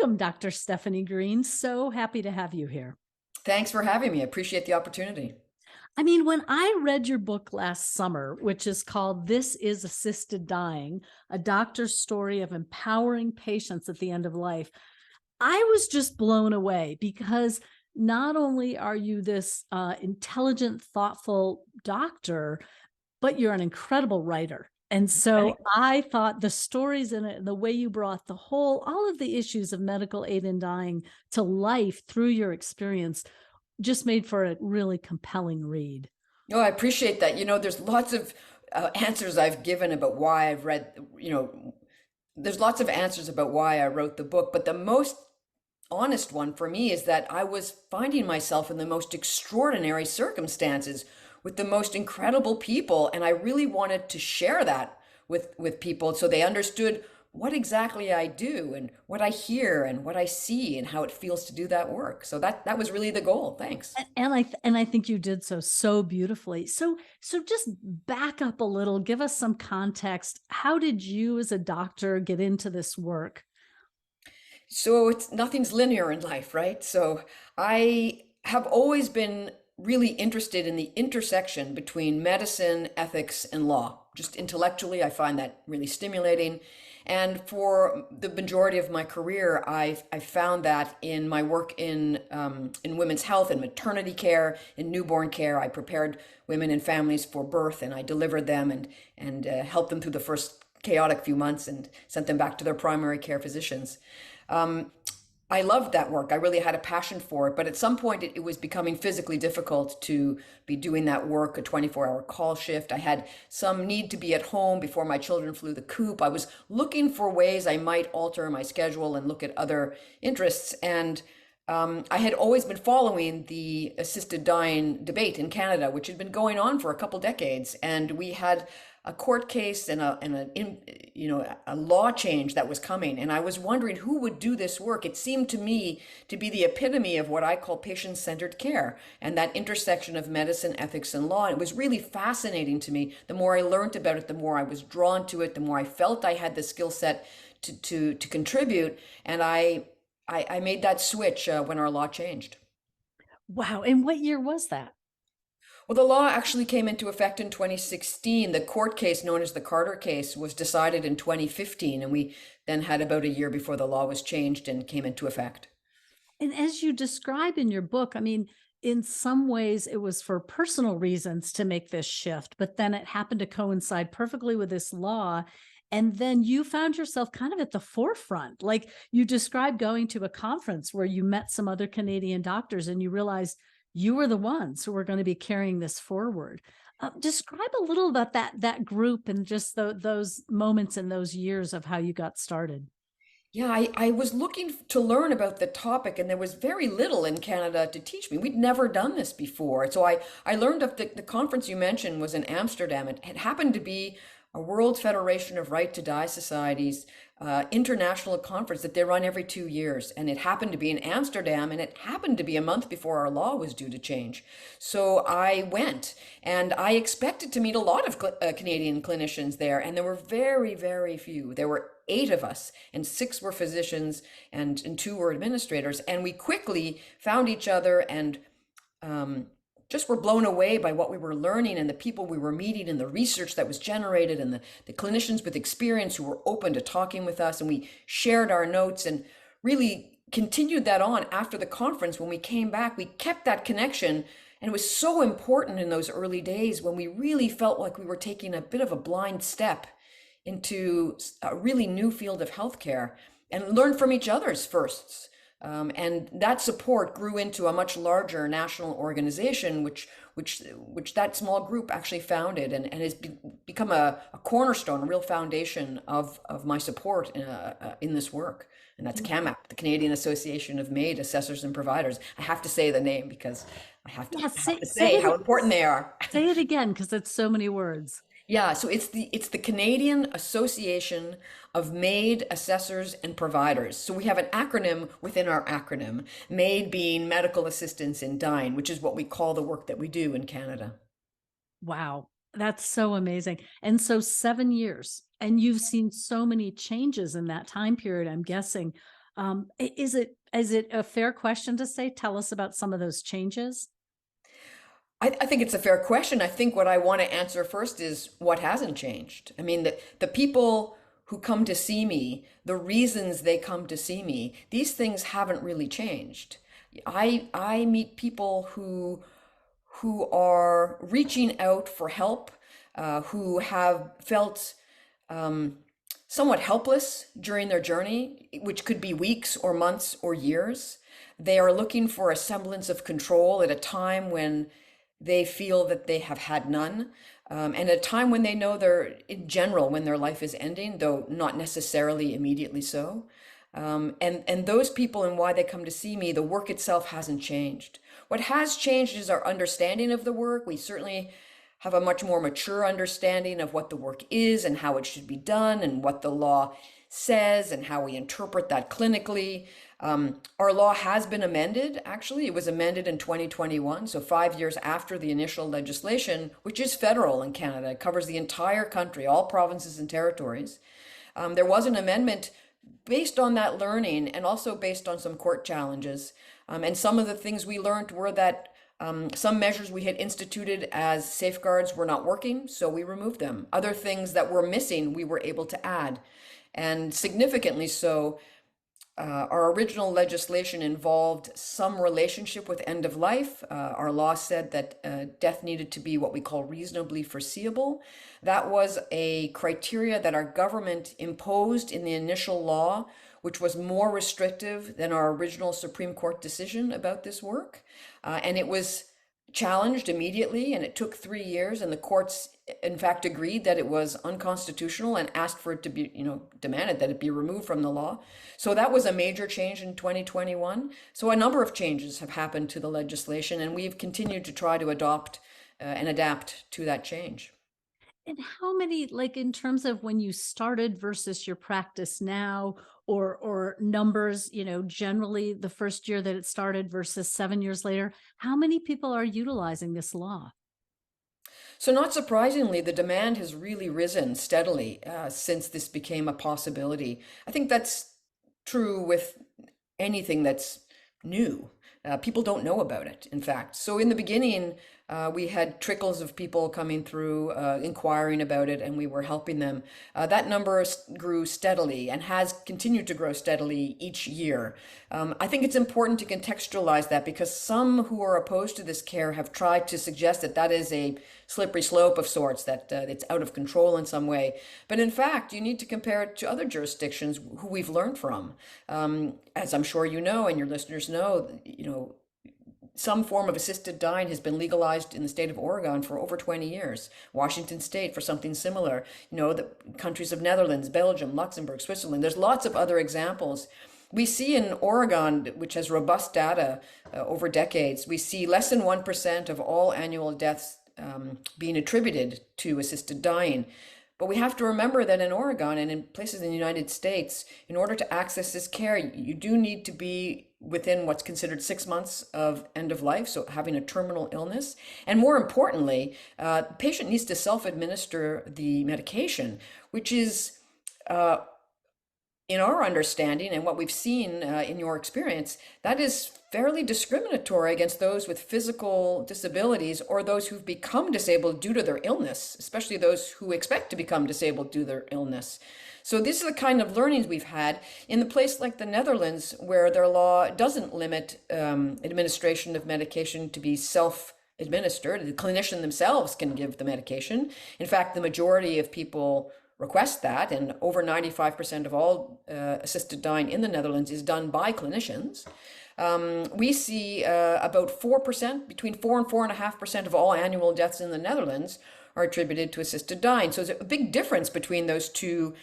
Welcome, Dr. Stefanie Green. So happy to have you here. Thanks for having me. I appreciate the opportunity. I mean, when I read your book last summer, which is called This is Assisted Dying, a doctor's story of empowering patients at the end of life, I was just blown away because not only are you this intelligent, thoughtful doctor, but you're an incredible writer. And so Thanks. I thought the stories in it and the way you brought all of the issues of medical aid in dying to life through your experience just made for a really compelling read. No, I appreciate that. There's lots of answers I've given about why I've read, there's lots of answers about why I wrote the book, but the most honest one for me is that I was finding myself in the most extraordinary circumstances with the most incredible people, and I really wanted to share that with people so they understood what exactly I do and what I hear and what I see and how it feels to do that work. So that was really the goal. Thanks. And I think you did so beautifully. So just back up a little, give us some context. How did you as a doctor get into this work? So it's nothing's linear in life, right? So I have always been really interested in the intersection between medicine, ethics, and law. Just intellectually, I find that really stimulating. And for the majority of my career, I found that in my work in women's health and maternity care, in newborn care. I prepared women and families for birth, and I delivered them and helped them through the first chaotic few months and sent them back to their primary care physicians. Um, I loved that work. I really had a passion for it. But at some point, it was becoming physically difficult to be doing that work, a 24-hour call shift. I had some need to be at home before my children flew the coop. I was looking for ways I might alter my schedule and look at other interests. And I had always been following the assisted dying debate in Canada, which had been going on for a couple decades. And we had a court case and a law change that was coming, and I was wondering who would do this work. It seemed to me to be the epitome of what I call patient-centered care and that intersection of medicine, ethics, and law. And it was really fascinating to me. The more I learned about it, the more I was drawn to it, the more I felt I had the skill set to contribute. And I made that switch when our law changed. Wow. And what year was that? Well, the law actually came into effect in 2016. The court case known as the Carter case was decided in 2015, and we then had about a year before the law was changed and came into effect. And as you describe in your book, I mean, in some ways it was for personal reasons to make this shift, but then it happened to coincide perfectly with this law. And then you found yourself kind of at the forefront. Like you described going to a conference where you met some other Canadian doctors and you realized you were the ones who were going to be carrying this forward. Describe a little about that group and just those moments and those years of how you got started. Yeah, I was looking to learn about the topic, and there was very little in Canada to teach me. We'd never done this before. So I learned of the conference you mentioned was in Amsterdam. It happened to be a World Federation of Right to Die Societies international conference that they run every 2 years. And it happened to be in Amsterdam, and it happened to be a month before our law was due to change. So I went, and I expected to meet a lot of Canadian clinicians there, and there were very, very few. There were 8 of us, and 6 were physicians, and 2 were administrators. And we quickly found each other and just were blown away by what we were learning and the people we were meeting and the research that was generated and the clinicians with experience who were open to talking with us. And we shared our notes and really continued that on after the conference. When we came back, we kept that connection. And it was so important in those early days when we really felt like we were taking a bit of a blind step into a really new field of healthcare and learn from each other's firsts. And that support grew into a much larger national organization, which that small group actually founded and has become a cornerstone, a real foundation of my support in this work. And that's CAMAP, the Canadian Association of MAID Assessors and Providers. I have to say the name because Yeah, I have to say how important they are. say it again because it's so many words. Yeah, so it's the Canadian Association of MAID Assessors and Providers. So we have an acronym within our acronym, MAID being Medical Assistance in Dying, which is what we call the work that we do in Canada. Wow, that's so amazing. And so 7 years, and you've seen so many changes in that time period, I'm guessing. Is it a fair question to say, tell us about some of those changes? I think it's a fair question. I think what I want to answer first is what hasn't changed. I mean, the people who come to see me, the reasons they come to see me, these things haven't really changed. I meet people who are reaching out for help, who have felt somewhat helpless during their journey, which could be weeks or months or years. They are looking for a semblance of control at a time when they feel that they have had none, and at a time when they know they're, in general, when their life is ending, though not necessarily immediately so. And those people and why they come to see me, the work itself hasn't changed. What has changed is our understanding of the work. We certainly have a much more mature understanding of what the work is and how it should be done and what the law says and how we interpret that clinically. Our law has been amended, actually. It was amended in 2021, so 5 years after the initial legislation, which is federal in Canada. It covers the entire country, all provinces and territories. There was an amendment based on that learning and also based on some court challenges. And some of the things we learned were that some measures we had instituted as safeguards were not working, so we removed them. Other things that were missing, we were able to add. And significantly so, our original legislation involved some relationship with end of life. Our law said that death needed to be what we call reasonably foreseeable. That was a criteria that our government imposed in the initial law, which was more restrictive than our original Supreme Court decision about this work. And it was challenged immediately, and it took 3 years, and the courts in fact agreed that it was unconstitutional and asked for it to be, demanded that it be removed from the law. So that was a major change in 2021. So a number of changes have happened to the legislation, and we've continued to try to adopt and adapt to that change. And how many, like in terms of when you started versus your practice now, or numbers, generally the first year that it started versus 7 years later, how many people are utilizing this law? So, not surprisingly, the demand has really risen steadily since this became a possibility. I think that's true with anything that's new. People don't know about it, in fact. So, in the beginning, we had trickles of people coming through, inquiring about it, and we were helping them. That number grew steadily and has continued to grow steadily each year. I think it's important to contextualize that because some who are opposed to this care have tried to suggest that that is a slippery slope of sorts, that it's out of control in some way. But in fact, you need to compare it to other jurisdictions who we've learned from. As I'm sure you know, and your listeners know, some form of assisted dying has been legalized in the state of Oregon for over 20 years. Washington State for something similar. The countries of Netherlands, Belgium, Luxembourg, Switzerland. There's lots of other examples. We see in Oregon, which has robust data over decades, we see less than 1% of all annual deaths being attributed to assisted dying. But we have to remember that in Oregon and in places in the United States, in order to access this care, you do need to be within what's considered 6 months of end of life, so having a terminal illness. And more importantly, the patient needs to self-administer the medication, which is, in our understanding and what we've seen in your experience, that is fairly discriminatory against those with physical disabilities or those who've become disabled due to their illness, especially those who expect to become disabled due to their illness. So these are the kind of learnings we've had in a place like the Netherlands, where their law doesn't limit administration of medication to be self-administered. The clinician themselves can give the medication. In fact, the majority of people request that, and over 95% of all assisted dying in the Netherlands is done by clinicians. We see about 4%, between 4 and 4.5% of all annual deaths in the Netherlands are attributed to assisted dying. So there's a big difference between those two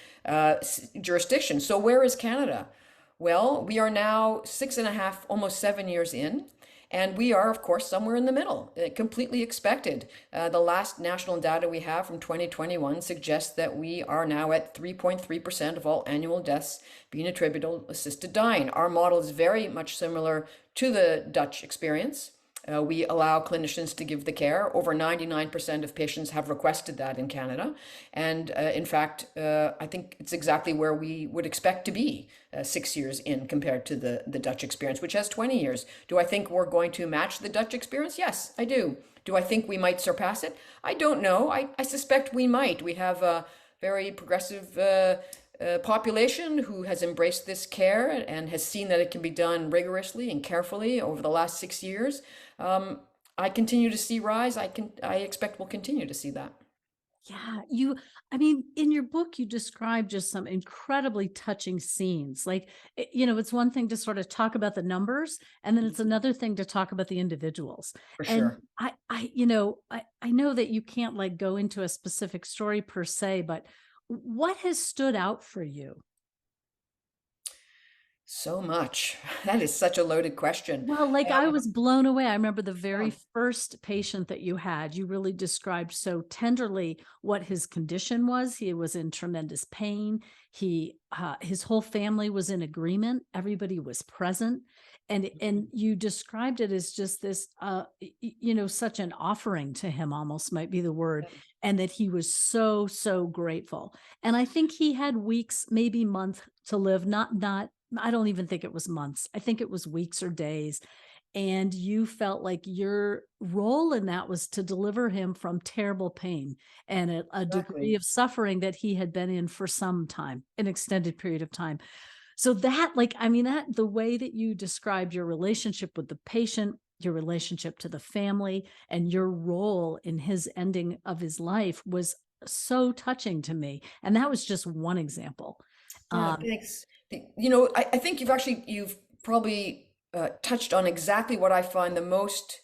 jurisdictions. So where is Canada? Well, we are now 6.5, almost 7 years in. And we are, of course, somewhere in the middle, completely expected. The last national data we have from 2021 suggests that we are now at 3.3% of all annual deaths being attributable to assisted dying. Our model is very much similar to the Dutch experience. We allow clinicians to give the care. Over 99% of patients have requested that in Canada. And in fact, I think it's exactly where we would expect to be 6 years in compared to the Dutch experience, which has 20 years. Do I think we're going to match the Dutch experience? Yes, I do. Do I think we might surpass it? I don't know. I suspect we might. We have a very progressive population who has embraced this care and has seen that it can be done rigorously and carefully over the last 6 years. I continue to see rise. I expect we'll continue to see that. Yeah, in your book, you describe just some incredibly touching scenes. Like, it's one thing to sort of talk about the numbers, and then it's another thing to talk about the individuals. For And sure. I know that you can't like go into a specific story per se, but what has stood out for you? So much. That is such a loaded question. Well, like I Um, was blown away. I remember the very yeah, first patient that you had, you really described so tenderly what his condition was. He was in tremendous pain. His whole family was in agreement. Everybody was present. And you described it as just this, such an offering to him, almost might be the word. And that he was so, so grateful. And I think he had weeks, maybe months to live, not I don't even think it was months. I think it was weeks or days. And you felt like your role in that was to deliver him from terrible pain and a degree exactly. of suffering that he had been in for some time, an extended period of time. So that, like, that the way that you described your relationship with the patient, your relationship to the family, and your role in his ending of his life was so touching to me. And that was just one example. Yeah, Um, thanks. I think you've probably touched on exactly what I find the most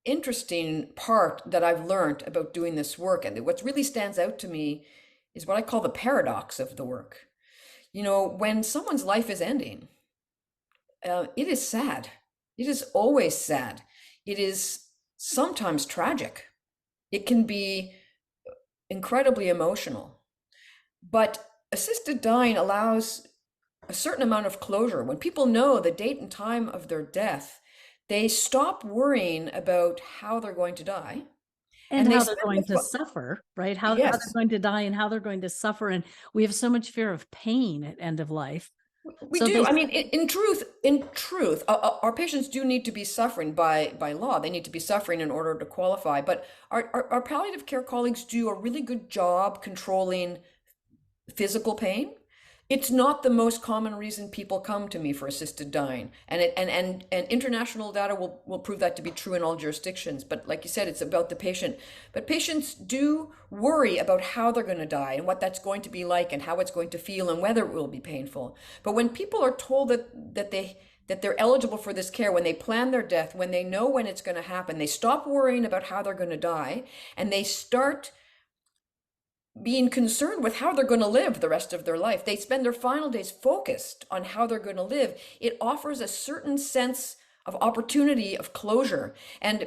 interesting part that I've learned about doing this work. And what really stands out to me is what I call the paradox of the work. When someone's life is ending, it is sad. It is always sad. It is sometimes tragic. It can be incredibly emotional. But assisted dying allows a certain amount of closure. When people know the date and time of their death, they stop worrying about how they're going to die And and they how they're spend going to the, suffer, right? How they're yes, going to die and how they're going to suffer, and we have so much fear of pain at end of life. we So do. they I mean, in truth, our patients do need to be suffering by law. They need to be suffering in order to qualify. But our palliative care colleagues do a really good job controlling physical pain. It's not the most common reason people come to me for assisted dying. And international data will prove that to be true in all jurisdictions. But like you said, it's about the patient. But patients do worry about how they're going to die and what that's going to be like and how it's going to feel and whether it will be painful. But when people are told that they're eligible for this care, when they plan their death, when they know when it's going to happen, they stop worrying about how they're going to die and they start being concerned with how they're going to live the rest of their life. They spend their final days focused on how they're going to live. It offers a certain sense of opportunity, of closure. And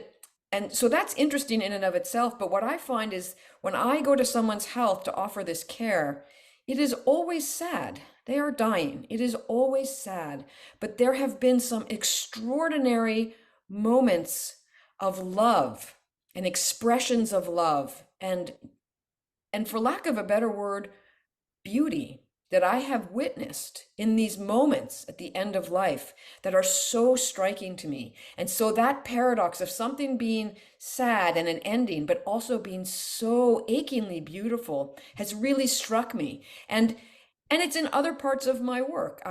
so that's interesting in and of itself. But what I find is when I go to someone's health to offer this care, it is always sad. They are dying. It is always sad. But there have been some extraordinary moments of love and expressions of love and for lack of a better word, beauty that I have witnessed in these moments at the end of life that are so striking to me. And so that paradox of something being sad and an ending, but also being so achingly beautiful has really struck me. And it's in other parts of my work.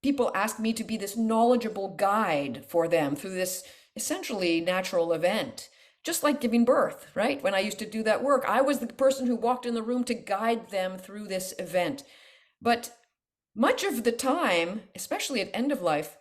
People ask me to be this knowledgeable guide for them through this essentially natural event. Just like giving birth, right? When I used to do that work, I was the person who walked in the room to guide them through this event. But much of the time, especially at end of life,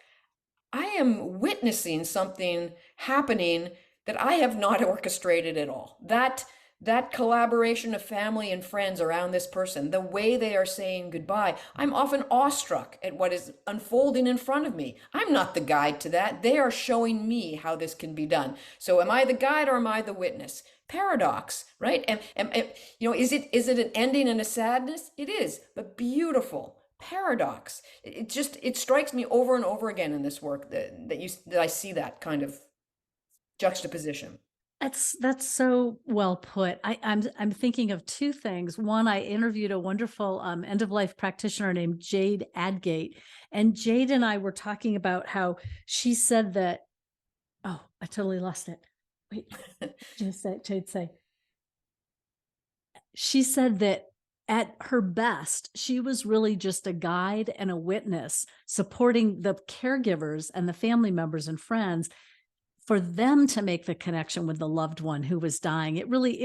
I am witnessing something happening that I have not orchestrated at all. That collaboration of family and friends around this person, the way they are saying goodbye, I'm often awestruck at what is unfolding in front of me. I'm not the guide to that. They are showing me how this can be done. So am I the guide or am I the witness? Paradox, right? Is it an ending and a sadness? It is, but beautiful paradox. It strikes me over and over again in this work that I see that kind of juxtaposition. That's so well put. I'm thinking of two things. One, I interviewed a wonderful end of life practitioner named Jade Adgate, and Jade and I were talking about how she said that. Oh, I totally lost it. Wait, Jade say. She said that at her best, she was really just a guide and a witness supporting the caregivers and the family members and friends for them to make the connection with the loved one who was dying. It really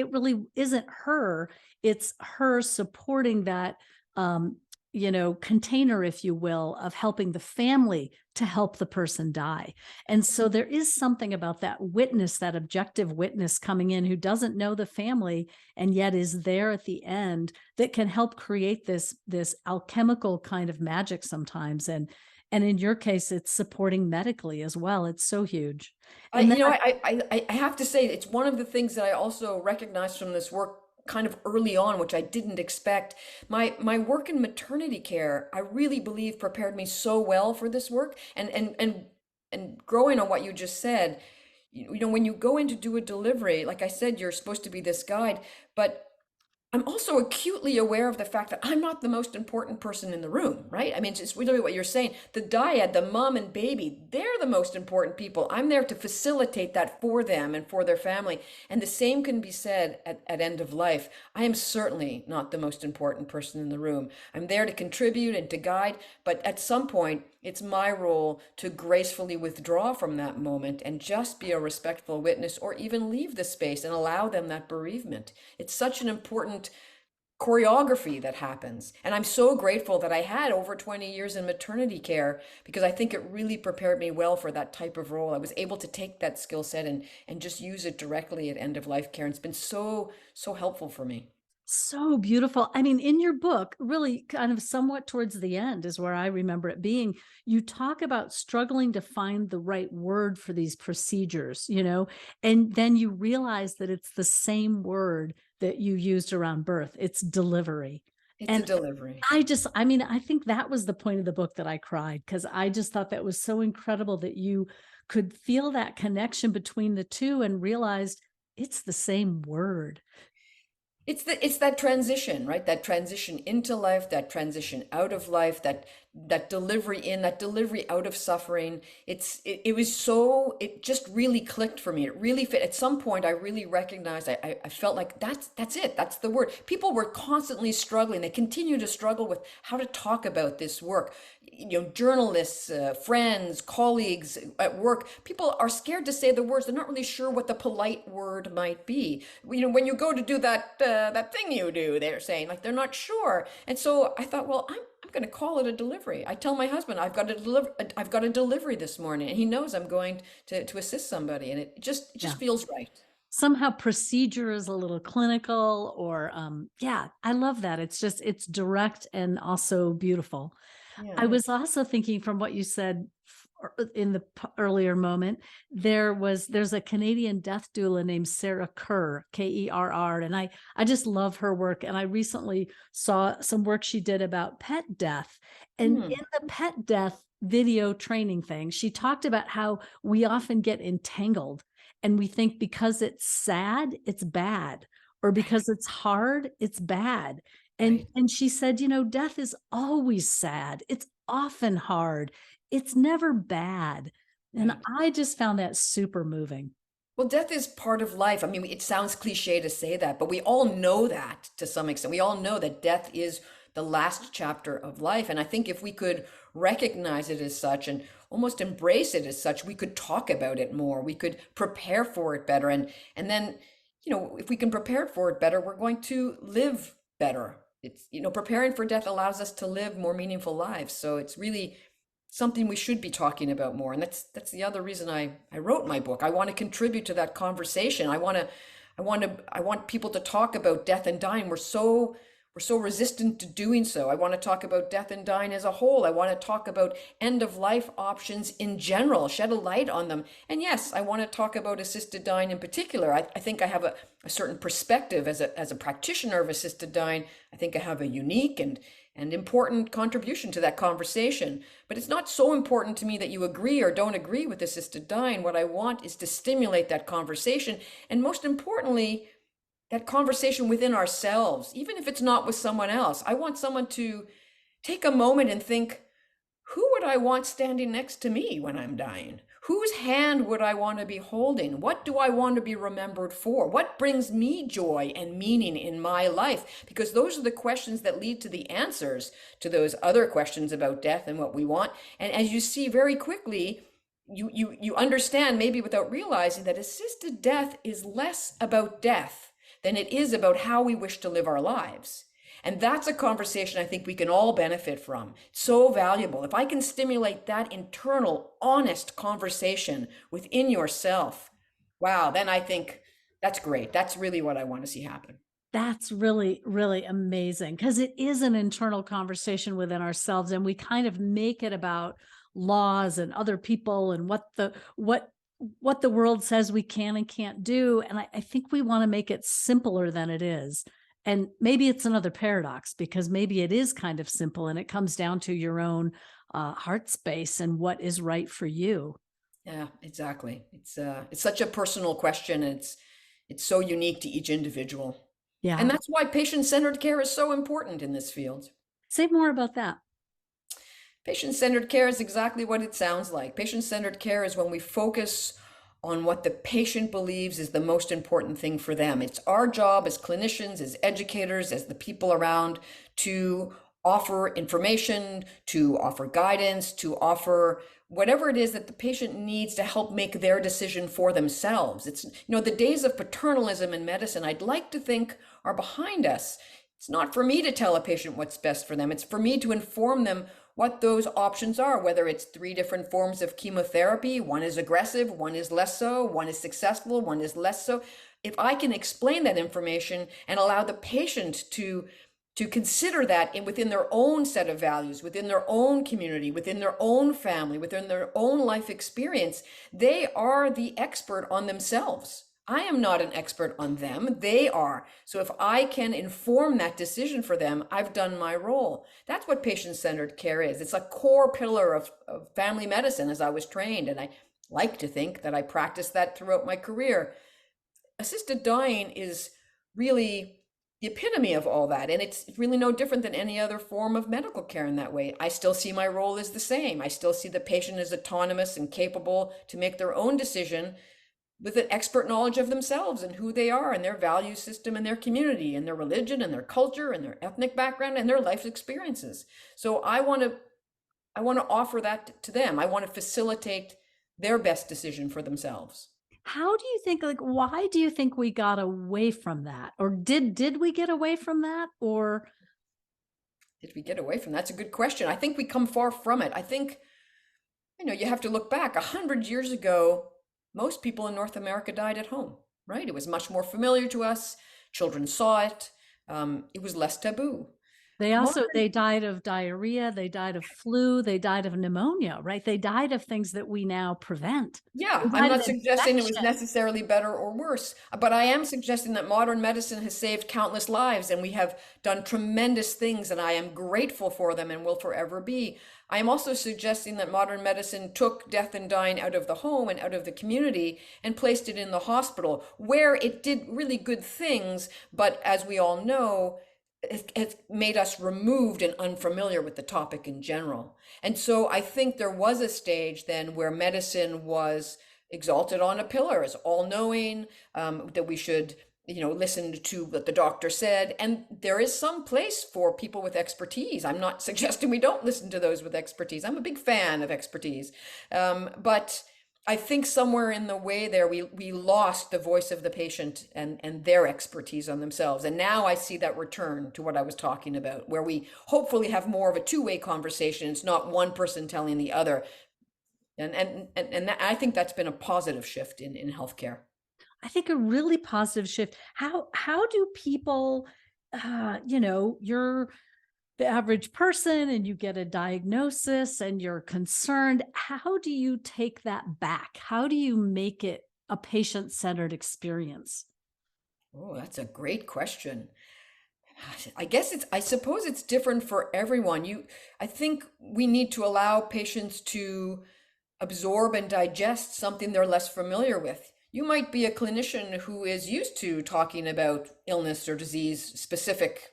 isn't her. It's her supporting that, container, if you will, of helping the family to help the person die. And so there is something about that witness, that objective witness coming in who doesn't know the family and yet is there at the end, that can help create this alchemical kind of magic sometimes. And in your case, it's supporting medically as well. It's so huge. I, And then you know, I have to say it's one of the things that I also recognized from this work kind of early on, which I didn't expect. My work in maternity care, I really believe prepared me so well for this work. And growing on what you just said, when you go in to do a delivery, like I said, you're supposed to be this guide, but I'm also acutely aware of the fact that I'm not the most important person in the room, right? I mean, it's really what you're saying. The dyad, the mom and baby, they're the most important people. I'm there to facilitate that for them and for their family. And the same can be said at end of life. I am certainly not the most important person in the room. I'm there to contribute and to guide, but at some point, it's my role to gracefully withdraw from that moment and just be a respectful witness or even leave the space and allow them that bereavement. It's such an important choreography that happens. And I'm so grateful that I had over 20 years in maternity care because I think it really prepared me well for that type of role. I was able to take that skill set and just use it directly at end of life care. And it's been so, so helpful for me. so beautiful. I mean, in your book, really kind of somewhat towards the end is where I remember it being, you talk about struggling to find the right word for these procedures, and then you realize that it's the same word that you used around birth. It's delivery. It's a And delivery. I think that was the point of the book that I cried because I just thought that was so incredible that you could feel that connection between the two and realized it's the same word. It's that transition, right? That transition into life, that transition out of life, that delivery in, that delivery out of suffering. It was so, it just really clicked for me. It really fit. At some point, I really recognized, I felt like that's it. That's the word. People were constantly struggling. They continue to struggle with how to talk about this work. Journalists, friends, colleagues at work, people are scared to say the words. They're not really sure what the polite word might be. When you go to do that thing you do, they're saying like they're not sure. And so I thought, well, I'm going to call it a delivery. I tell my husband I've got a delivery this morning, and he knows I'm going to assist somebody, and it Yeah. just feels right. Somehow procedure is a little clinical or yeah, I love that. It's direct and also beautiful. Yeah. I was also thinking from what you said in the earlier moment, there's a Canadian death doula named Sarah Kerr, Kerr, and I just love her work. And I recently saw some work she did about pet death. And Hmm. in the pet death video training thing, she talked about how we often get entangled and we think because it's sad, it's bad, or Right. because it's hard, it's bad. And Right. and she said, death is always sad. It's often hard. It's never bad. And Right. I just found that super moving. Well, death is part of life. I mean, it sounds cliche to say that, but we all know that to some extent. We all know that death is the last chapter of life. And I think if we could recognize it as such and almost embrace it as such, we could talk about it more. We could prepare for it better. And then, if we can prepare for it better, we're going to live better. Preparing for death allows us to live more meaningful lives. So it's really something we should be talking about more. And that's the other reason I wrote my book. I want to contribute to that conversation. I want people to talk about death and dying. We're so resistant to doing so. I want to talk about death and dying as a whole. I want to talk about end of life options in general, shed a light on them. And yes, I want to talk about assisted dying in particular. I think I have a certain perspective as a practitioner of assisted dying. I think I have a unique and important contribution to that conversation. But it's not so important to me that you agree or don't agree with assisted dying. What I want is to stimulate that conversation. And most importantly, that conversation within ourselves, even if it's not with someone else. I want someone to take a moment and think, who would I want standing next to me when I'm dying? Whose hand would I want to be holding? What do I want to be remembered for? What brings me joy and meaning in my life? Because those are the questions that lead to the answers to those other questions about death and what we want. And as you see very quickly, you understand, maybe without realizing, that assisted death is less about death than it is about how we wish to live our lives. And that's a conversation I think we can all benefit from. So valuable. If I can stimulate that internal, honest conversation within yourself, wow, then I think that's great. That's really what I want to see happen. That's really, really amazing, because it is an internal conversation within ourselves, and we kind of make it about laws and other people and what the world says we can and can't do. And I think we want to make it simpler than it is. And maybe it's another paradox, because maybe it is kind of simple and it comes down to your own heart space and what is right for you. Yeah, exactly. It's such a personal question, and it's so unique to each individual. And Yeah. that's why patient-centered care is so important in this field. Say more about that. Patient-centered care is exactly what it sounds like. Patient-centered care is when we focus on what the patient believes is the most important thing for them. It's our job as clinicians, as educators, as the people around, to offer information, to offer guidance, to offer whatever it is that the patient needs to help make their decision for themselves. It's, the days of paternalism in medicine, I'd like to think, are behind us. It's not for me to tell a patient what's best for them. It's for me to inform them what those options are, whether it's 3 different forms of chemotherapy. One is aggressive, one is less so, one is successful, one is less so. If I can explain that information and allow the patient to consider that within their own set of values, within their own community, within their own family, within their own life experience, they are the expert on themselves. I am not an expert on them, they are. So if I can inform that decision for them, I've done my role. That's what patient-centered care is. It's a core pillar of family medicine as I was trained, and I like to think that I practiced that throughout my career. Assisted dying is really the epitome of all that, and it's really no different than any other form of medical care in that way. I still see my role as the same. I still see the patient as autonomous and capable to make their own decision with an expert knowledge of themselves and who they are and their value system and their community and their religion and their culture and their ethnic background and their life experiences. So I want to offer that to them. I want to facilitate their best decision for themselves. How do you think, like, why do you think we got away from that? Or did we get away from that? Or Did we get away from that? That's a good question. I think we come far from it. I think, you have to look back 100 years ago. Most people in North America died at home, right? It was much more familiar to us. Children saw it. It was less taboo. they died of diarrhea, they died of flu, they died of pneumonia, right? They died of things that we now prevent. Yeah, They I'm died of not suggesting it was infection. necessarily better or worse, but I am suggesting that modern medicine has saved countless lives and we have done tremendous things, and I am grateful for them and will forever be. I am also suggesting that modern medicine took death and dying out of the home and out of the community and placed it in the hospital, where it did really good things, but as we all know, it made us removed and unfamiliar with the topic in general. And so I think there was a stage then where medicine was exalted on a pillar as all knowing, that we should, listen to what the doctor said. And there is some place for people with expertise. I'm not suggesting we don't listen to those with expertise. I'm a big fan of expertise. But I think somewhere in the way there, we lost the voice of the patient and their expertise on themselves. And now I see that return to what I was talking about, where we hopefully have more of a two-way conversation. It's not one person telling the other. And I think that's been a positive shift in healthcare. I think a really positive shift. How do people, you're the average person and you get a diagnosis and you're concerned. How do you take that back? How do you make it a patient-centered experience? Oh, that's a great question. I suppose it's different for everyone. I think we need to allow patients to absorb and digest something they're less familiar with. You might be a clinician who is used to talking about illness or disease, specific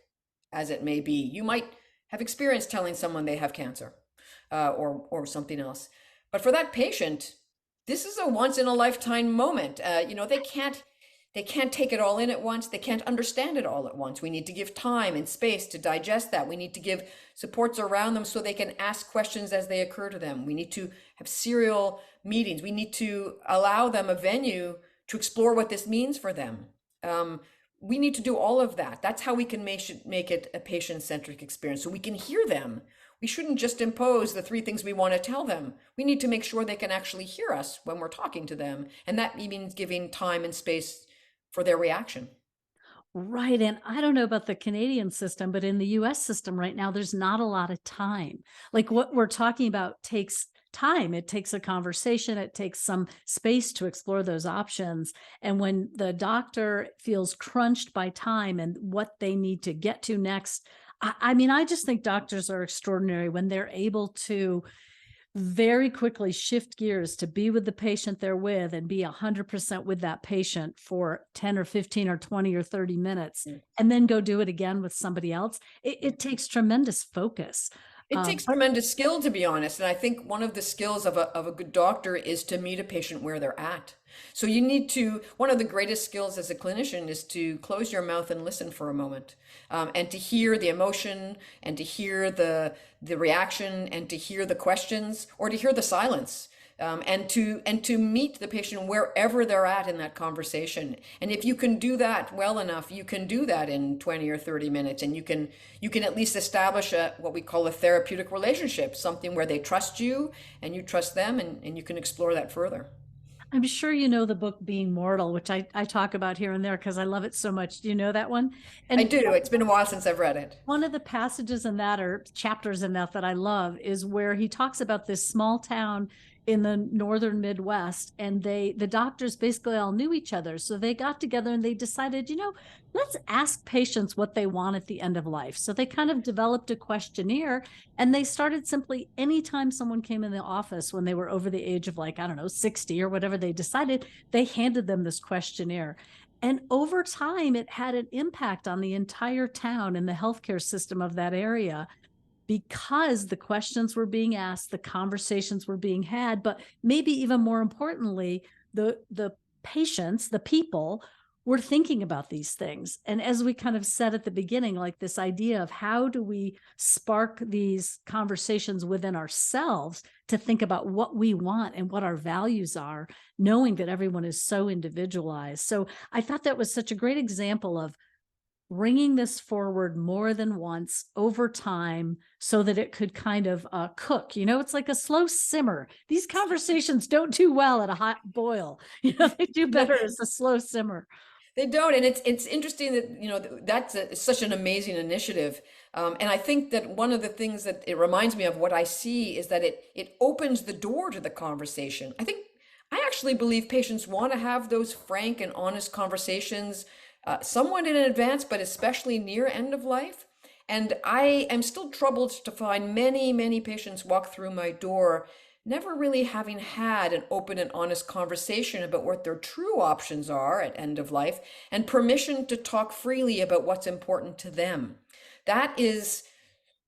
as it may be. You might have experience telling someone they have cancer, or something else. But for that patient, this is a once in a lifetime moment. They can't take it all in at once. They can't understand it all at once. We need to give time and space to digest that. We need to give supports around them so they can ask questions as they occur to them. We need to have serial meetings. We need to allow them a venue to explore what this means for them. We need to do all of that. That's how we can make it a patient-centric experience, so we can hear them. We shouldn't just impose the three things we want to tell them. We need to make sure they can actually hear us when we're talking to them. And that means giving time and space for their reaction. Right. And I don't know about the Canadian system, but in the US system right now, there's not a lot of time. Like what we're talking about takes time. It takes a conversation, it takes some space to explore those options. And when the doctor feels crunched by time and what they need to get to next, I mean, I just think doctors are extraordinary when they're able to very quickly shift gears to be with the patient they're with and be 100% with that patient for 10 or 15 or 20 or 30 minutes, Mm. and then go do it again with somebody else. It takes tremendous focus. It takes But tremendous skill, to be honest. And I think one of the skills of a good doctor is to meet a patient where they're at. So one of the greatest skills as a clinician is to close your mouth and listen for a moment, and to hear the emotion, and to hear the reaction, and to hear the questions, or to hear the silence. And to meet the patient wherever they're at in that conversation. And if you can do that well enough, you can do that in 20 or 30 minutes, and you can at least establish what we call a therapeutic relationship, something where they trust you and you trust them, and you can explore that further. I'm sure you know the book Being Mortal, which I talk about here and there because I love it so much. Do you know that one? I And do. It's been a while since I've read it. one of the passages in that, or chapters in that I love, is where he talks about this small town in the northern Midwest, and the doctors basically all knew each other. So they got together and they decided, let's ask patients what they want at the end of life. So they kind of developed a questionnaire, and they started simply anytime someone came in the office when they were over the age of, like, I don't know, 60 or whatever they decided, they handed them this questionnaire. And over time, it had an impact on the entire town and the healthcare system of that area, because the questions were being asked, the conversations were being had, but maybe even more importantly, the patients, the people, were thinking about these things. And as we kind of said at the beginning, like this idea of how do we spark these conversations within ourselves to think about what we want and what our values are, knowing that everyone is so individualized. So I thought that was such a great example of bringing this forward more than once over time so that it could kind of cook. It's like a slow simmer. These conversations don't do well at a hot boil. They do better as a slow simmer. They don't, and it's interesting that that's such an amazing initiative, and I think that one of the things that it reminds me of, what I see, is that it opens the door to the conversation. I actually believe patients want to have those frank and honest conversations, somewhat in advance, but especially near end of life. And I am still troubled to find many patients walk through my door never really having had an open and honest conversation about what their true options are at end of life, and permission to talk freely about what's important to them. That is,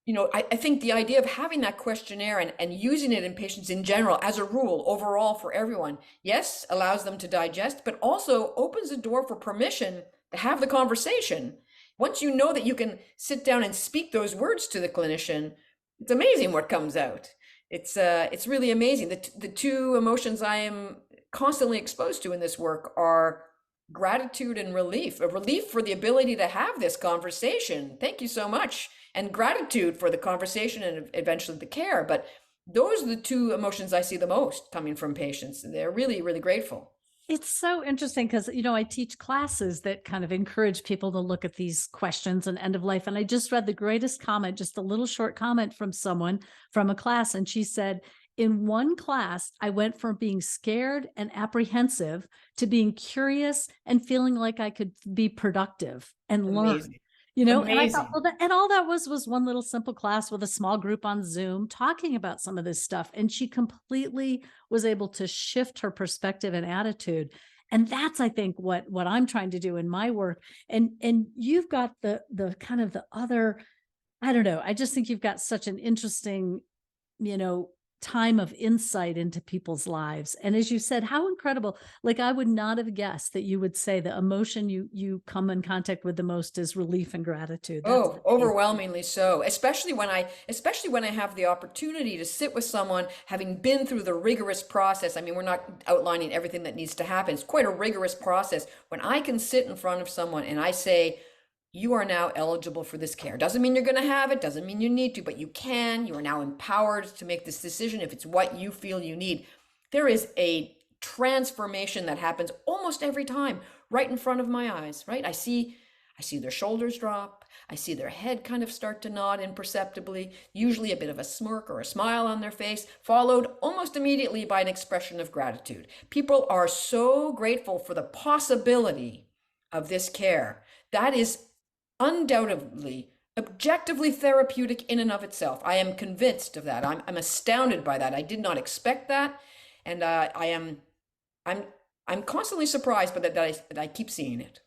I think the idea of having that questionnaire and using it in patients in general, as a rule, overall for everyone, yes, allows them to digest, but also opens the door for permission to have the conversation. Once you know that you can sit down and speak those words to the clinician, it's amazing what comes out. It's really amazing. The two emotions I am constantly exposed to in this work are gratitude and relief. A relief for the ability to have this conversation. Thank you so much. And gratitude for the conversation and eventually the care. But those are the two emotions I see the most coming from patients. They're really, really grateful. It's so interesting because, I teach classes that kind of encourage people to look at these questions and end of life. And I just read the greatest comment, just a little short comment from someone from a class. And she said, in one class, I went from being scared and apprehensive to being curious and feeling like I could be productive and learn. Amazing. And I thought, Amazing. well, and all that was one little simple class with a small group on Zoom talking about some of this stuff. And she completely was able to shift her perspective and attitude. And that's, I think, what I'm trying to do in my work. And you've got the kind of the other, I don't know, I just think you've got such an interesting, you know, time of insight into people's lives. And as you said, how incredible. Like I would not have guessed that you would say the emotion you come in contact with the most is relief and gratitude. That's Oh, amazing. overwhelmingly so. Especially when I have the opportunity to sit with someone having been through the rigorous process. I mean, we're not outlining everything that needs to happen. It's quite a rigorous process. When I can sit in front of someone and I say, you are now eligible for this care. Doesn't mean you're going to have it, doesn't mean you need to, but you can. You are now empowered to make this decision if it's what you feel you need. There is a transformation that happens almost every time right in front of my eyes, right? I see their shoulders drop. I see their head kind of start to nod imperceptibly, usually a bit of a smirk or a smile on their face, followed almost immediately by an expression of gratitude. People are so grateful for the possibility of this care. That is undoubtedly, objectively therapeutic in and of itself. I am convinced of that. I'm astounded by that. I did not expect that, and I'm I'm constantly surprised by that I keep seeing it.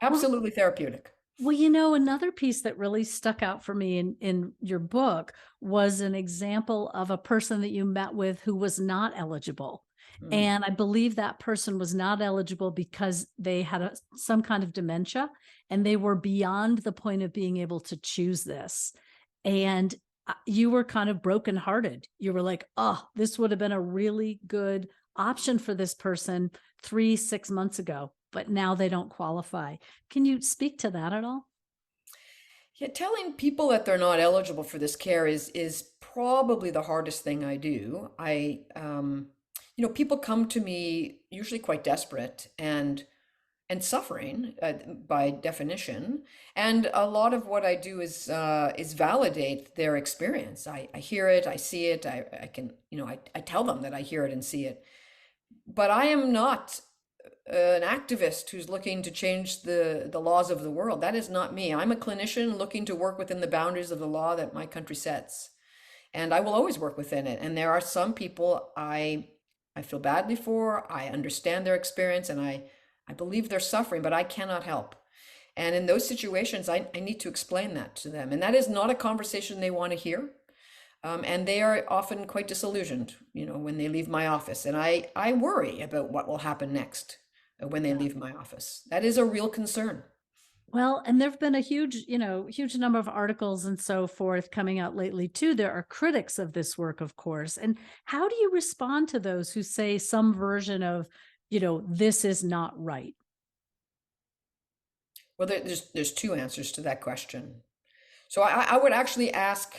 Well, Absolutely therapeutic. another piece that really stuck out for me in your book was an example of a person that you met with who was not eligible. Mm. And I believe that person was not eligible because they had some kind of dementia and they were beyond the point of being able to choose this. And you were kind of brokenhearted. You were like, oh, this would have been a really good option for this person 6 months ago, but now they don't qualify. Can you speak to that at all? Yeah, telling people that they're not eligible for this care is probably the hardest thing I do. People come to me usually quite desperate and suffering by definition. And a lot of what I do is validate their experience. I hear it, I see it, I can, I tell them that I hear it and see it. But I am not an activist who's looking to change the laws of the world. That is not me. I'm a clinician looking to work within the boundaries of the law that my country sets. And I will always work within it. And there are some people I feel badly for. I understand their experience and I believe they're suffering, but I cannot help. And in those situations, I need to explain that to them. And that is not a conversation they want to hear. And they are often quite disillusioned, when they leave my office. And I worry about what will happen next when they Yeah. leave my office. That is a real concern. Well, and there've been a huge number of articles and so forth coming out lately too. There are critics of this work, of course. And how do you respond to those who say some version of, this is not right? Well, there's two answers to that question. So I would actually ask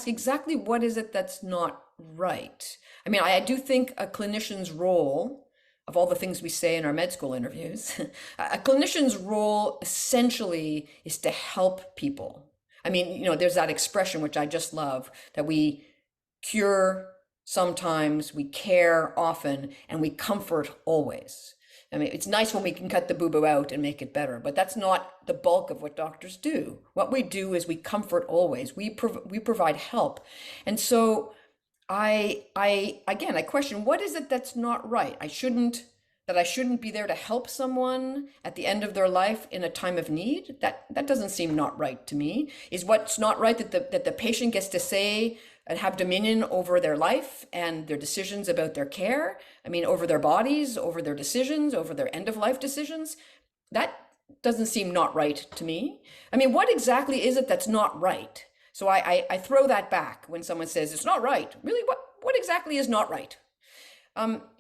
exactly what is it that's not right. I mean, I do think a clinician's role, of all the things we say in our med school interviews, a clinician's role essentially is to help people. I mean, there's that expression which I just love, that we cure sometimes, we care often, and we comfort always. I mean, it's nice when we can cut the boo-boo out and make it better, but that's not the bulk of what doctors do. What we do is we comfort always. We provide help. And so I question, what is it that's not right? I shouldn't be there to help someone at the end of their life in a time of need. That doesn't seem not right to me. Is what's not right that the patient gets to say and have dominion over their life and their decisions about their care? I mean, over their bodies, over their decisions, over their end of life decisions? That doesn't seem not right to me. I mean, what exactly is it that's not right? So I throw that back when someone says it's not right. Really, what exactly is not right?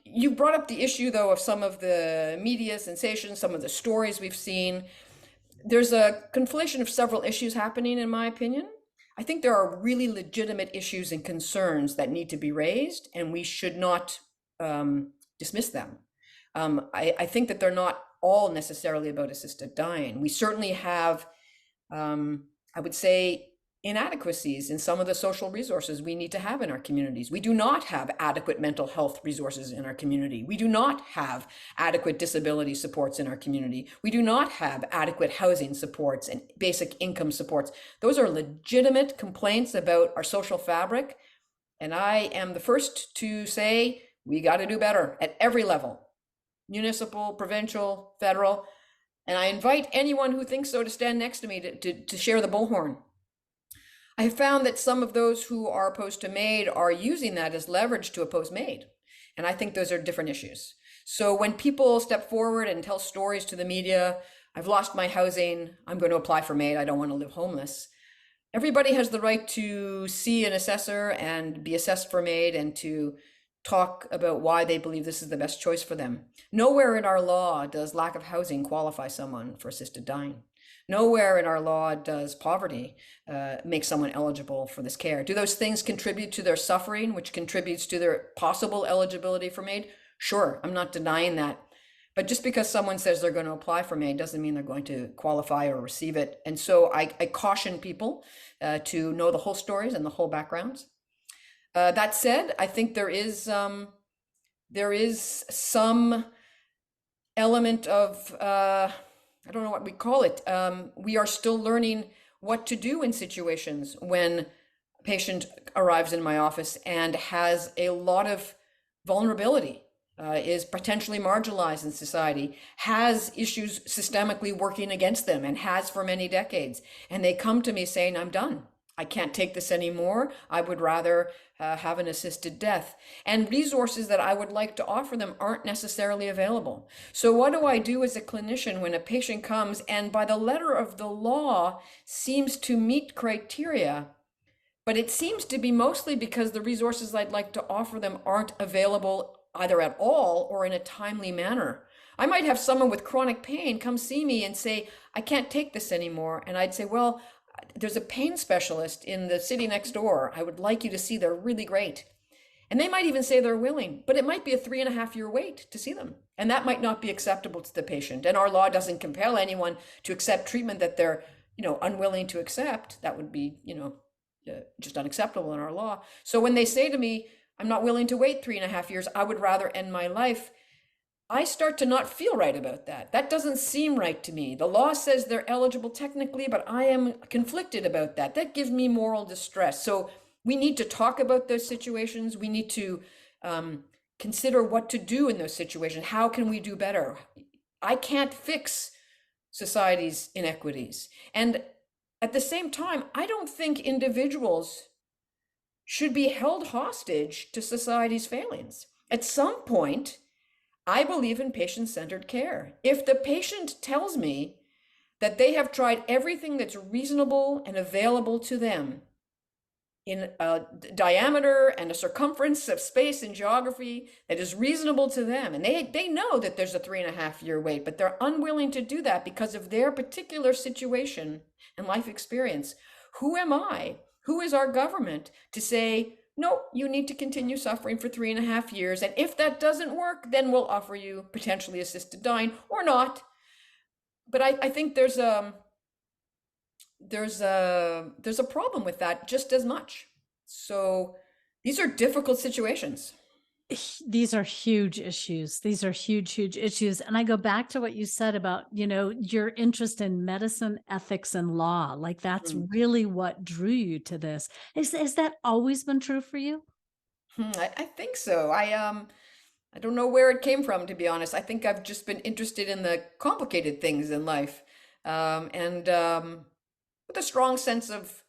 You brought up the issue, though, of some of the media sensations, some of the stories we've seen. There's a conflation of several issues happening, in my opinion. I think there are really legitimate issues and concerns that need to be raised, and we should not dismiss them. I think that they're not all necessarily about assisted dying. We certainly have, I would say, inadequacies in some of the social resources we need to have in our communities. We do not have adequate mental health resources in our community. We do not have adequate disability supports in our community. We do not have adequate housing supports and basic income supports. Those are legitimate complaints about our social fabric. And I am the first to say we got to do better at every level, municipal, provincial, federal. And I invite anyone who thinks so to stand next to me to share the bullhorn. I have found that some of those who are opposed to MAID are using that as leverage to oppose MAID. And I think those are different issues. So when people step forward and tell stories to the media, I've lost my housing, I'm going to apply for MAID, I don't want to live homeless. Everybody has the right to see an assessor and be assessed for MAID and to talk about why they believe this is the best choice for them. Nowhere in our law does lack of housing qualify someone for assisted dying. Nowhere in our law does poverty make someone eligible for this care. Do those things contribute to their suffering, which contributes to their possible eligibility for MAID? Sure, I'm not denying that. But just because someone says they're going to apply for MAID doesn't mean they're going to qualify or receive it. And so I caution people to know the whole stories and the whole backgrounds. That said, I think there is some element of I don't know what we call it. We are still learning what to do in situations when a patient arrives in my office and has a lot of vulnerability, is potentially marginalized in society, has issues systemically working against them and has for many decades. And they come to me saying, I'm done. I can't take this anymore. I would rather have an assisted death. And resources that I would like to offer them aren't necessarily available. So what do I do as a clinician when a patient comes and by the letter of the law seems to meet criteria, but it seems to be mostly because the resources I'd like to offer them aren't available either at all or in a timely manner? I might have someone with chronic pain come see me and say, I can't take this anymore. And I'd say, well, there's a pain specialist in the city next door. I would like you to see, they're really great. And they might even say they're willing, but it might be a 3.5-year wait to see them. And that might not be acceptable to the patient. And our law doesn't compel anyone to accept treatment that they're, unwilling to accept. That would be, just unacceptable in our law. So when they say to me, I'm not willing to wait 3.5 years, I would rather end my life, I start to not feel right about that. That doesn't seem right to me. The law says they're eligible technically, but I am conflicted about that. That gives me moral distress. So we need to talk about those situations. We need to consider what to do in those situations. How can we do better? I can't fix society's inequities. And at the same time, I don't think individuals should be held hostage to society's failings. At some point, I believe in patient-centered care. If the patient tells me that they have tried everything that's reasonable and available to them in a diameter and a circumference of space and geography that is reasonable to them, and they know that there's a 3.5-year wait, but they're unwilling to do that because of their particular situation and life experience, who am I? Who is our government to say, no, you need to continue suffering for 3.5 years. And if that doesn't work, then we'll offer you potentially assisted dying or not. But I think there's a problem with that just as much. So these are difficult situations. These are huge issues. These are huge, huge issues. And I go back to what you said about, your interest in medicine, ethics, and law. Like that's really what drew you to this. Has that always been true for you? I think so. I don't know where it came from, to be honest. I think I've just been interested in the complicated things in life. And with a strong sense of,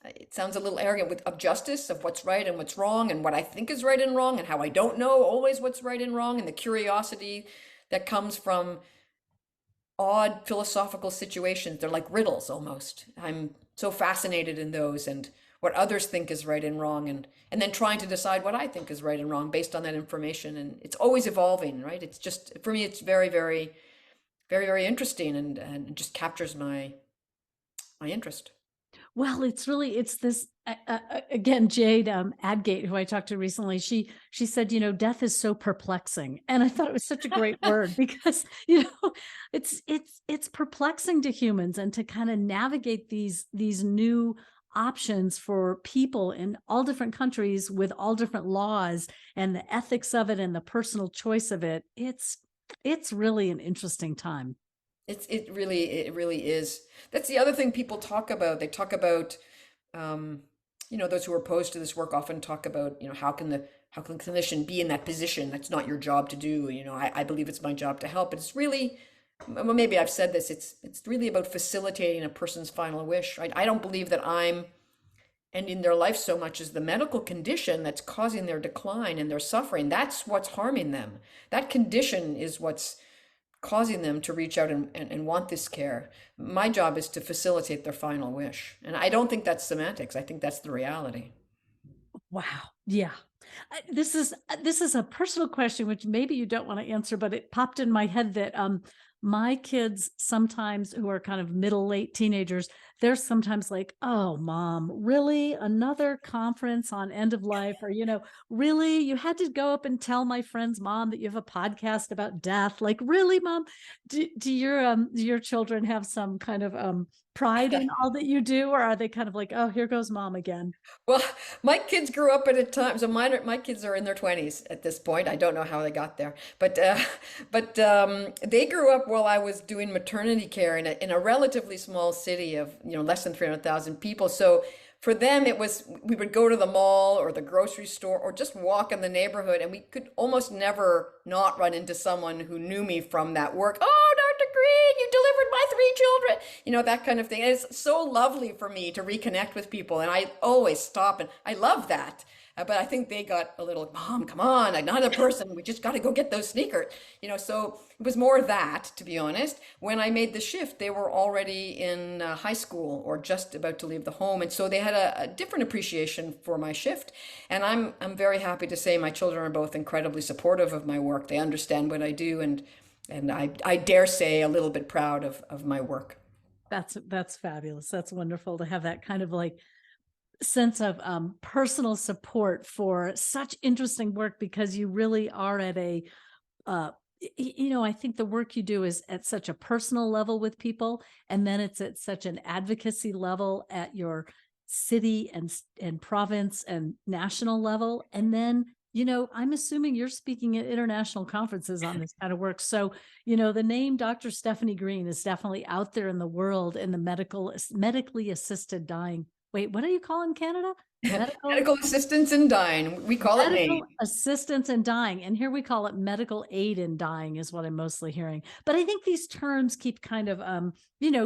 it sounds a little arrogant, of justice, of what's right and what's wrong, and what I think is right and wrong, and how I don't know always what's right and wrong, and the curiosity that comes from odd philosophical situations. They're like riddles almost. I'm so fascinated in those and what others think is right and wrong, and then trying to decide what I think is right and wrong based on that information. And it's always evolving, right? It's just, for me, it's very, very, very, very interesting, and just captures my interest. Well, it's this again, Jade Adgate, who I talked to recently. She said, death is so perplexing, and I thought it was such a great word because it's perplexing to humans, and to kind of navigate these new options for people in all different countries with all different laws and the ethics of it and the personal choice of it. It's really an interesting time. It really is. That's the other thing people talk about. They talk about, um, those who are opposed to this work often talk about, how can a clinician be in that position? That's not your job to do. I believe it's my job to help. But it's really, well, maybe I've said this. It's really about facilitating a person's final wish. I don't believe that I'm ending their life so much as the medical condition that's causing their decline and their suffering. That's what's harming them. That condition is what's causing them to reach out and want this care. My job is to facilitate their final wish. And I don't think that's semantics. I think that's the reality. Wow. Yeah. This is a personal question, which maybe you don't want to answer, but it popped in my head that my kids sometimes, who are kind of middle late teenagers, they're sometimes like, "Oh, mom, really another conference on end of life?" Or, "Really, you had to go up and tell my friend's mom that you have a podcast about death? Like, really, mom?" Do your children have some kind of pride in all that you do, or are they kind of like, "Oh, here goes mom again"? Well, my kids grew up at a time, so my kids are in their 20s at this point. I don't know how they got there, but they grew up while I was doing maternity care in a relatively small city of, less than 300,000 people. So for them, it was, we would go to the mall or the grocery store or just walk in the neighborhood, and we could almost never not run into someone who knew me from that work. "Oh, Dr. Green, you delivered my three children," that kind of thing. And it's so lovely for me to reconnect with people, and I always stop, and I love that. But I think they got a little, "Mom, come on, another person. We just got to go get those sneakers." So it was more that, to be honest. When I made the shift, they were already in high school or just about to leave the home. And so they had a different appreciation for my shift. And I'm very happy to say my children are both incredibly supportive of my work. They understand what I do, and I dare say a little bit proud of my work. That's fabulous. That's wonderful to have that kind of like sense of personal support for such interesting work, because you really are at a uh I think the work you do is at such a personal level with people, and then it's at such an advocacy level at your city and province and national level, and then I'm assuming you're speaking at international conferences on this kind of work. So the name Dr. Stefanie Green is definitely out there in the world in the medically assisted dying. Wait, what do you call in Canada? Medical Medical assistance in dying. We call it MAID. medical assistance in dying. And here we call it medical aid in dying, is what I'm mostly hearing. But I think these terms keep kind of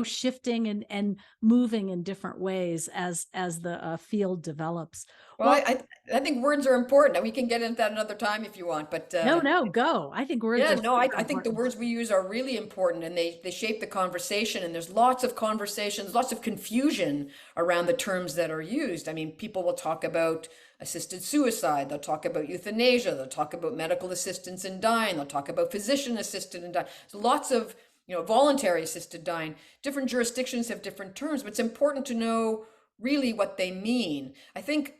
shifting and moving in different ways as the field develops. Well, Well, I think words are important. And we can get into that another time if you want. But no, go. I think words yeah, are no, I, super I think the important. words we use are really important, and they shape the conversation. And there's lots of conversations, lots of confusion around the terms that are used. I mean, people will talk about assisted suicide, they'll talk about euthanasia, they'll talk about medical assistance in dying, they'll talk about physician assisted in dying. So lots of, voluntary assisted dying. Different jurisdictions have different terms, but it's important to know really what they mean. I think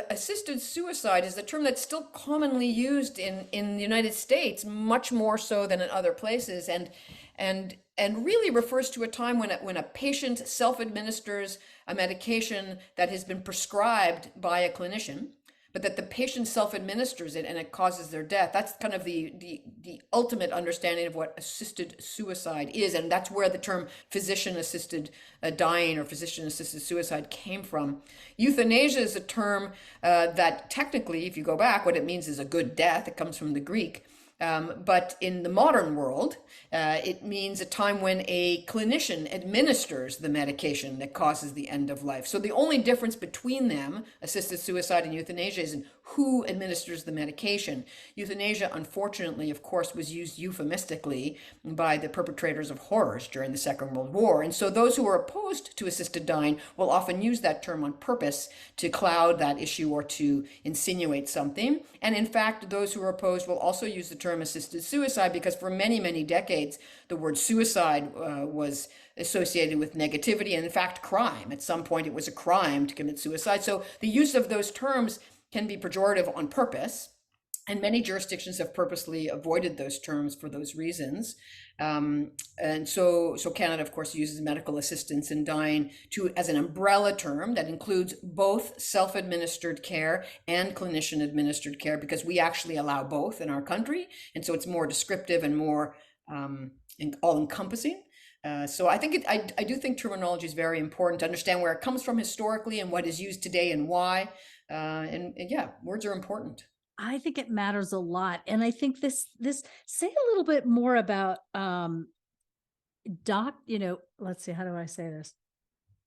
assisted suicide is the term that's still commonly used in the United States, much more so than in other places, and really refers to a time when a patient self-administers a medication that has been prescribed by a clinician, but that the patient self-administers it and it causes their death. That's kind of the ultimate understanding of what assisted suicide is, and that's where the term physician-assisted dying or physician-assisted suicide came from. Euthanasia is a term that technically, if you go back, what it means is a good death. It comes from the Greek. But in the modern world, it means a time when a clinician administers the medication that causes the end of life. So the only difference between them, assisted suicide and euthanasia, is in who administers the medication. Euthanasia, unfortunately, of course, was used euphemistically by the perpetrators of horrors during the Second World War. And so those who are opposed to assisted dying will often use that term on purpose to cloud that issue or to insinuate something. And in fact, those who are opposed will also use the term assisted suicide because for many, many decades, the word suicide was associated with negativity and, in fact, crime. At some point, it was a crime to commit suicide. So the use of those terms can be pejorative on purpose. And many jurisdictions have purposely avoided those terms for those reasons. And so Canada, of course, uses medical assistance in dying as an umbrella term that includes both self-administered care and clinician-administered care, because we actually allow both in our country. And so it's more descriptive and more all-encompassing. So I think I do think terminology is very important to understand where it comes from historically and what is used today and why. And yeah, words are important. I think it matters a lot. And I think this say a little bit more about let's see, how do I say this?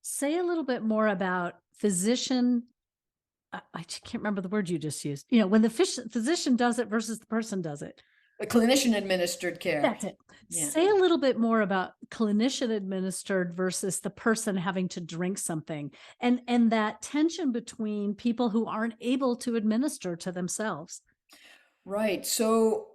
Say a little bit more about physician. I can't remember the word you just used. When the physician does it versus the person does it. A clinician administered care. That's it. Yeah. Say a little bit more about clinician administered versus the person having to drink something, and that tension between people who aren't able to administer to themselves. Right. So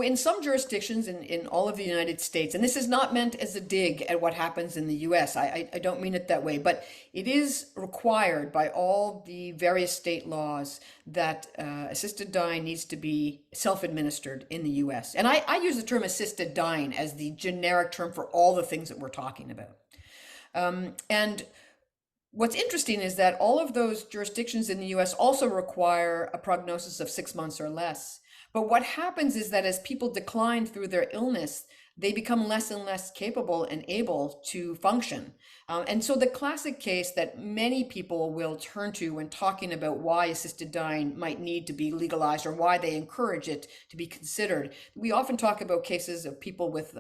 in some jurisdictions in all of the United States, and this is not meant as a dig at what happens in the US, I don't mean it that way, but it is required by all the various state laws that assisted dying needs to be self-administered in the US. And I use the term assisted dying as the generic term for all the things that we're talking about. And what's interesting is that all of those jurisdictions in the US also require a prognosis of 6 months or less. But what happens is that as people decline through their illness, they become less and less capable and able to function. And so the classic case that many people will turn to when talking about why assisted dying might need to be legalized or why they encourage it to be considered, we often talk about cases of people with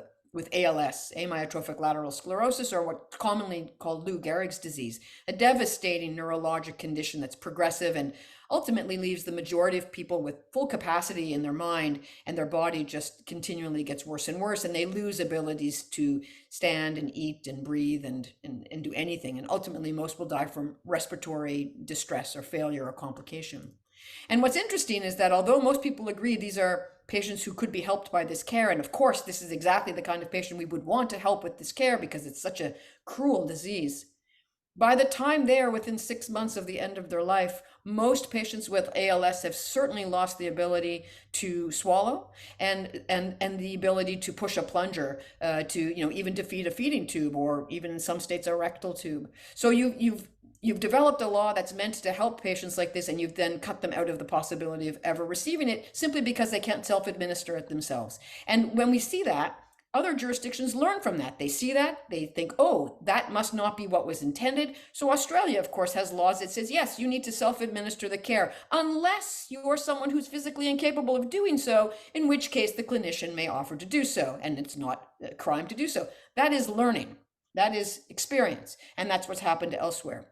ALS, amyotrophic lateral sclerosis, or what's commonly called Lou Gehrig's disease, a devastating neurologic condition that's progressive and ultimately leaves the majority of people with full capacity in their mind, and their body just continually gets worse and worse, and they lose abilities to stand and eat and breathe and do anything. And ultimately, most will die from respiratory distress or failure or complication. And what's interesting is that although most people agree these are patients who could be helped by this care, and of course, this is exactly the kind of patient we would want to help with this care because it's such a cruel disease. By the time they are within 6 months of the end of their life, most patients with ALS have certainly lost the ability to swallow and the ability to push a plunger, to even to feed a feeding tube, or even in some states a rectal tube. So you've developed a law that's meant to help patients like this, and you've then cut them out of the possibility of ever receiving it simply because they can't self-administer it themselves. And when we see that, other jurisdictions learn from that. They see that, they think, oh, that must not be what was intended. So Australia, of course, has laws that says, yes, you need to self-administer the care, unless you're someone who's physically incapable of doing so, in which case the clinician may offer to do so, and it's not a crime to do so. That is learning. That is experience. And that's what's happened elsewhere.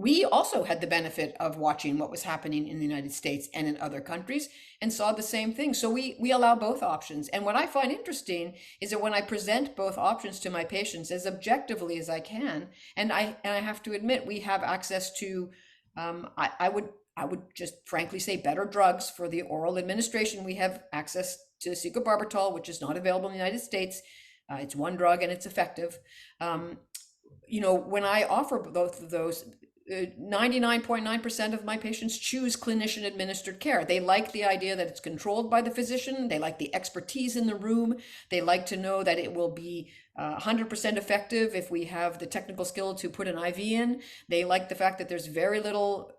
We also had the benefit of watching what was happening in the United States and in other countries and saw the same thing. So we allow both options. And what I find interesting is that when I present both options to my patients as objectively as I can, and I have to admit, we have access to, I would just frankly say, better drugs for the oral administration. We have access to secobarbital, which is not available in the United States. It's one drug and it's effective. When I offer both of those, 99.9% of my patients choose clinician administered care. They like the idea that it's controlled by the physician. They like the expertise in the room. They like to know that it will be 100% effective if we have the technical skill to put an IV in. They like the fact that there's very little,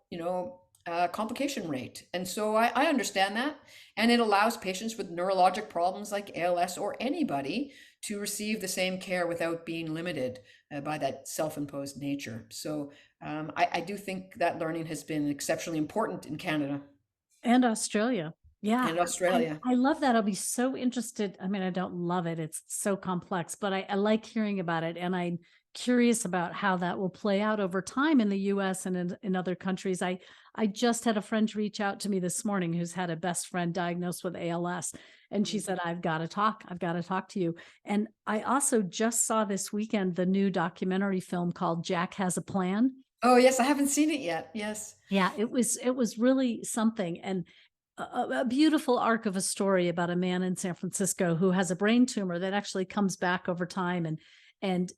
complication rate. And so I understand that. And it allows patients with neurologic problems like ALS or anybody to receive the same care without being limited by that self-imposed nature. So I do think that learning has been exceptionally important in Canada And Australia. Yeah. and Australia. I love that. I'll be so interested. I mean, I don't love it. It's so complex, but I like hearing about it. And I'm curious about how that will play out over time in the US and in other countries. I just had a friend reach out to me this morning who's had a best friend diagnosed with ALS. And she said, I've got to talk to you. And I also just saw this weekend the new documentary film called Jack Has a Plan. Oh, yes, I haven't seen it yet. Yes. Yeah, it was really something. And a beautiful arc of a story about a man in San Francisco who has a brain tumor that actually comes back over time. And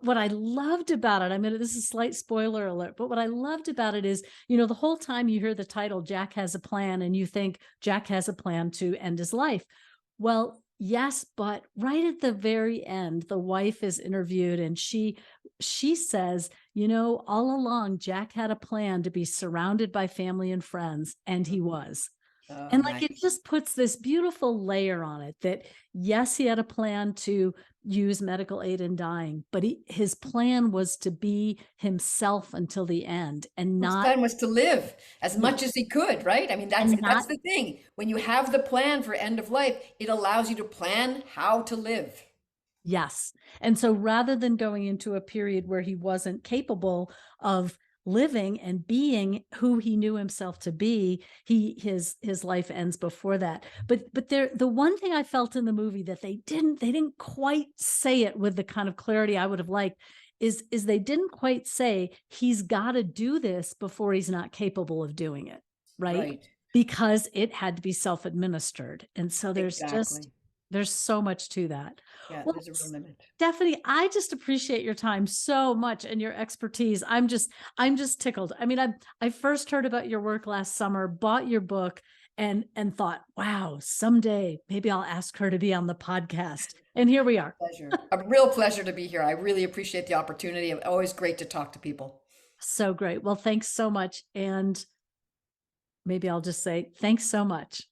what I loved about it, I mean, this is a slight spoiler alert, but what I loved about it is, the whole time you hear the title, Jack Has a Plan, and you think Jack has a plan to end his life. Well, yes, but right at the very end, the wife is interviewed and she says, all along Jack had a plan to be surrounded by family and friends, and he was. Oh, And like it nice. just puts this beautiful layer on it that yes, he had a plan to use medical aid in dying, but his plan was to be himself until the end and His not, plan was to live as yeah, much as he could, right? I mean, and that's not, the thing. When you have the plan for end of life, it allows you to plan how to live. yes. And so rather than going into a period where he wasn't capable of living and being who he knew himself to be, his life ends before that. But the one thing I felt in the movie that they didn't quite say it with the kind of clarity I would have liked is they didn't quite say he's got to do this before he's not capable of doing it, right? Right. Because it had to be self-administered. And so Exactly. there's so much to that. Yeah, Well, there's a real limit. Stephanie, I just appreciate your time so much and your expertise. I'm just tickled. I mean, I first heard about your work last summer, bought your book, and thought, wow, someday maybe I'll ask her to be on the podcast. And here we are. Pleasure. A real pleasure to be here. I really appreciate the opportunity. It's always great to talk to people. So great. Well, thanks so much. And maybe I'll just say thanks so much.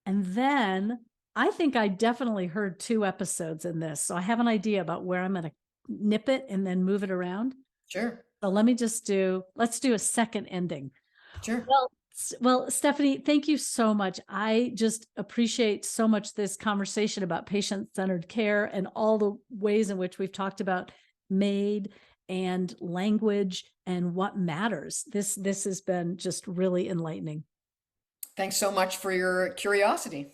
And then I think I definitely heard 2 episodes in this. So I have an idea about where I'm going to nip it and then move it around. Sure. So let's do a second ending. Sure. Well, Stephanie, thank you so much. I just appreciate so much this conversation about patient-centered care and all the ways in which we've talked about MAID and language and what matters. This has been just really enlightening. Thanks so much for your curiosity.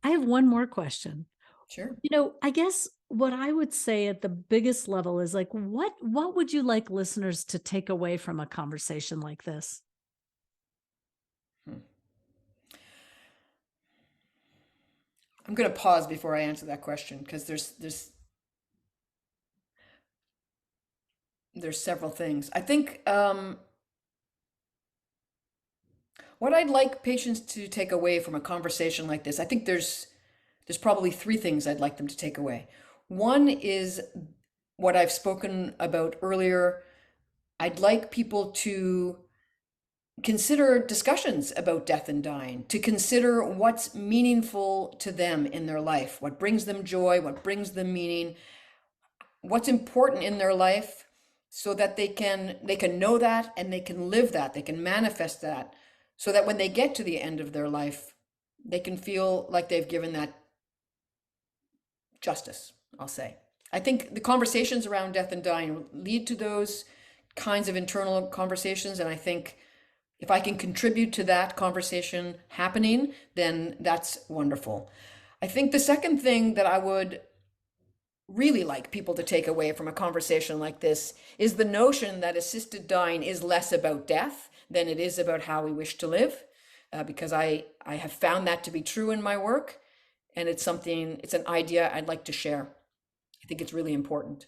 I have one more question. Sure. I guess what I would say at the biggest level is like, what would you like listeners to take away from a conversation like this? Hmm. I'm going to pause before I answer that question because there's several things. I think what I'd like patients to take away from a conversation like this, I think there's probably 3 things I'd like them to take away. One is what I've spoken about earlier. I'd like people to consider discussions about death and dying, to consider what's meaningful to them in their life, what brings them joy, what brings them meaning, what's important in their life, so that they can know that and they can live that, they can manifest that, so that when they get to the end of their life, they can feel like they've given that justice, I'll say. I think the conversations around death and dying lead to those kinds of internal conversations, and I think if I can contribute to that conversation happening, then that's wonderful. I think the second thing that I would really like people to take away from a conversation like this is the notion that assisted dying is less about death than it is about how we wish to live, because I have found that to be true in my work, and it's an idea I'd like to share. I think it's really important.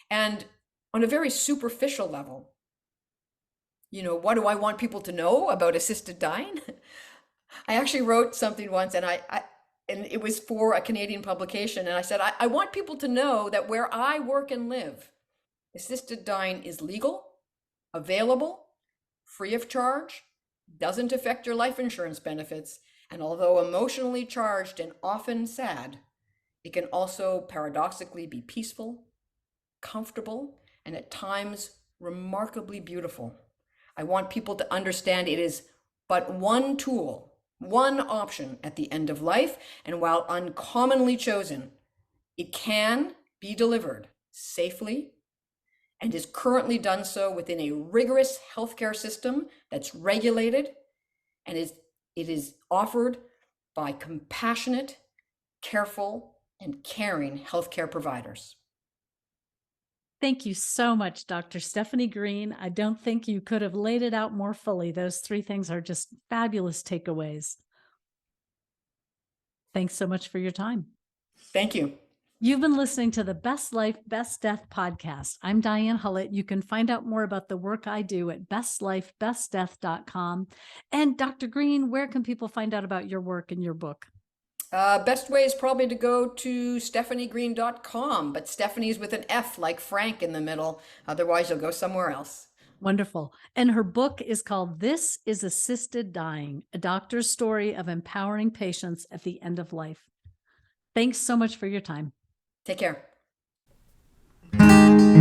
And on a very superficial level, what do I want people to know about assisted dying? I actually wrote something once, and and it was for a Canadian publication, and I said, I want people to know that where I work and live, assisted dying is legal, available, free of charge, doesn't affect your life insurance benefits, and although emotionally charged and often sad, it can also paradoxically be peaceful, comfortable, and at times remarkably beautiful. I want people to understand it is but one tool, one option at the end of life, and while uncommonly chosen, it can be delivered safely and is currently done so within a rigorous healthcare system that's regulated, and it is offered by compassionate, careful, and caring healthcare providers. Thank you so much, Dr. Stefanie Green. I don't think you could have laid it out more fully. Those 3 things are just fabulous takeaways. Thanks so much for your time. Thank you. You've been listening to the Best Life, Best Death podcast. I'm Diane Hullett. You can find out more about the work I do at bestlifebestdeath.com. And Dr. Green, where can people find out about your work and your book? Best way is probably to go to stephaniegreen.com, but Stephanie's with an F like Frank in the middle. Otherwise, you'll go somewhere else. Wonderful. And her book is called This is Assisted Dying, a doctor's story of empowering patients at the end of life. Thanks so much for your time. Take care.